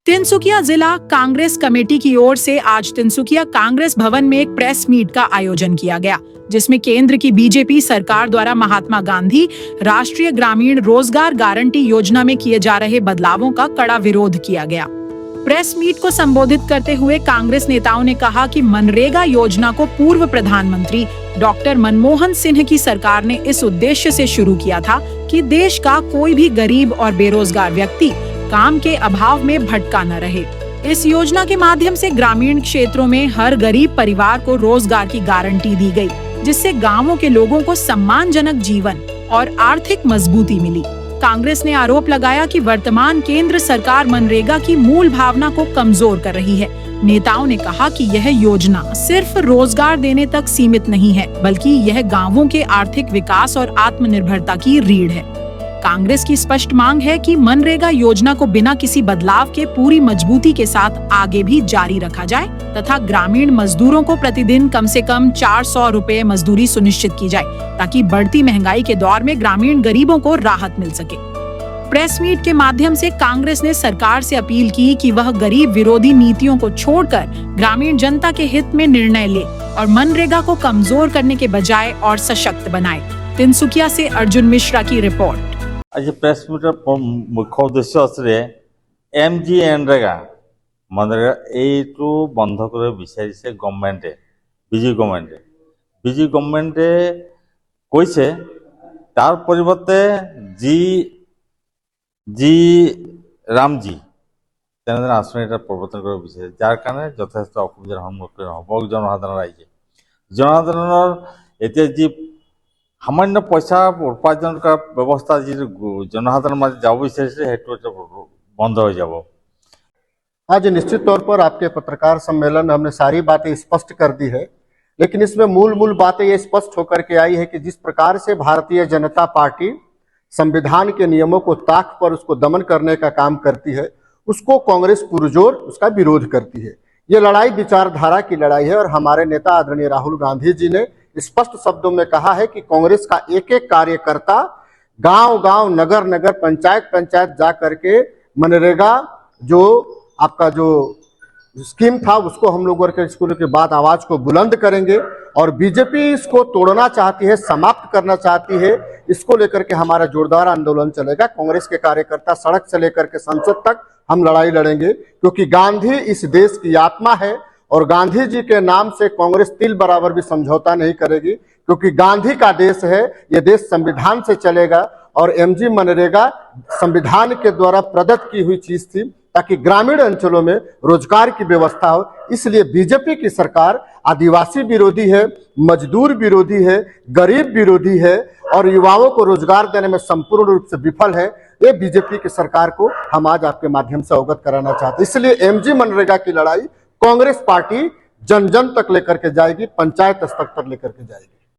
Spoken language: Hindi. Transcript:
तिनसुकिया जिला कांग्रेस कमेटी की ओर से आज तिनसुकिया कांग्रेस भवन में एक प्रेस मीट का आयोजन किया गया, जिसमें केंद्र की बीजेपी सरकार द्वारा महात्मा गांधी राष्ट्रीय ग्रामीण रोजगार गारंटी योजना में किए जा रहे बदलावों का कड़ा विरोध किया गया। प्रेस मीट को संबोधित करते हुए कांग्रेस नेताओं ने कहा कि मनरेगा योजना को पूर्व प्रधानमंत्री डॉक्टर मनमोहन सिंह की सरकार ने इस उद्देश्य से शुरू किया था कि देश का कोई भी गरीब और बेरोजगार व्यक्ति काम के अभाव में भटका न रहे। इस योजना के माध्यम से ग्रामीण क्षेत्रों में हर गरीब परिवार को रोजगार की गारंटी दी गई, जिससे गांवों के लोगों को सम्मानजनक जीवन और आर्थिक मजबूती मिली। कांग्रेस ने आरोप लगाया कि वर्तमान केंद्र सरकार मनरेगा की मूल भावना को कमजोर कर रही है। नेताओं ने कहा कि यह योजना सिर्फ रोजगार देने तक सीमित नहीं है, बल्कि यह गांवों के आर्थिक विकास और आत्मनिर्भरता की रीढ़ है। कांग्रेस की स्पष्ट मांग है कि मनरेगा योजना को बिना किसी बदलाव के पूरी मजबूती के साथ आगे भी जारी रखा जाए तथा ग्रामीण मजदूरों को प्रतिदिन कम से कम 400 रुपए मजदूरी सुनिश्चित की जाए, ताकि बढ़ती महंगाई के दौर में ग्रामीण गरीबों को राहत मिल सके। प्रेस मीट के माध्यम से कांग्रेस ने सरकार से अपील की कि वह गरीब विरोधी नीतियों को छोड़कर ग्रामीण जनता के हित में निर्णय ले और मनरेगा को कमजोर करने के बजाय और सशक्त बनाए। तिनसुकिया से अर्जुन मिश्रा की रिपोर्ट। आज प्रेस मीटर मुख्य उद्देश्य आছিলে MGNरेगा मनरेगा এইটো বন্ধ কৰিব বিচাৰিছে গভৰ্ণমেণ্টে, বিজেপি গভৰ্ণমেণ্টে কৈছে তাৰ পৰিৱৰ্তে জি ৰামজি তেনেধৰণৰ আঁচনি এটা প্ৰৱৰ্তন কৰিব বিচাৰিছে, যাৰ কাৰণে যথেষ্ট অসুবিধাৰ সন্মুখীন হ'ব জনসাধাৰণ ৰাইজে। জনসাধাৰণৰ এতিয়া যি সামান্য পইচা উপাৰ্জন কৰাৰ ব্যৱস্থা যি জনসাধাৰণৰ মাজত যাব বিচাৰিছে সেইটো বন্ধ হৈ যাব। आज निश्चित तौर पर आपके पत्रकार सम्मेलन हमने सारी बातें स्पष्ट कर दी है, लेकिन इसमें मूल बातें ये स्पष्ट होकर के आई है कि जिस प्रकार से भारतीय जनता पार्टी संविधान के नियमों को ताक पर उसको दमन करने का काम करती है, उसको कांग्रेस पुरजोर उसका विरोध करती है। ये लड़ाई विचारधारा की लड़ाई है और हमारे नेता आदरणीय राहुल गांधी जी ने स्पष्ट शब्दों में कहा है कि कांग्रेस का एक एक कार्यकर्ता गांव-गांव, नगर-नगर, पंचायत जा करके मनरेगा जो आपका जो स्कीम था उसको हम लोगों के स्कूलों के बाद आवाज को बुलंद करेंगे और बीजेपी इसको तोड़ना चाहती है, समाप्त करना चाहती है। इसको लेकर के हमारा जोरदार आंदोलन चलेगा। कांग्रेस के कार्यकर्ता सड़क से लेकर के संसद तक हम लड़ाई लड़ेंगे, क्योंकि गांधी इस देश की आत्मा है और गांधी जी के नाम से कांग्रेस तिल बराबर भी समझौता नहीं करेगी, क्योंकि गांधी का देश है, यह देश संविधान से चलेगा और MG मनरेगा संविधान के द्वारा प्रदत्त की हुई चीज थी ताकि ग्रामीण अंचलों में रोजगार की व्यवस्था हो। इसलिए बीजेपी की सरकार आदिवासी विरोधी है, मजदूर विरोधी है, गरीब विरोधी है और युवाओं को रोजगार देने में संपूर्ण रूप से विफल है। ये बीजेपी की सरकार को हम आज आपके माध्यम से अवगत कराना चाहते हैं। इसलिए MG मनरेगा की लड़ाई कांग्रेस पार्टी जन जन तक लेकर के जाएगी, पंचायत स्तर तक लेकर के जाएगी।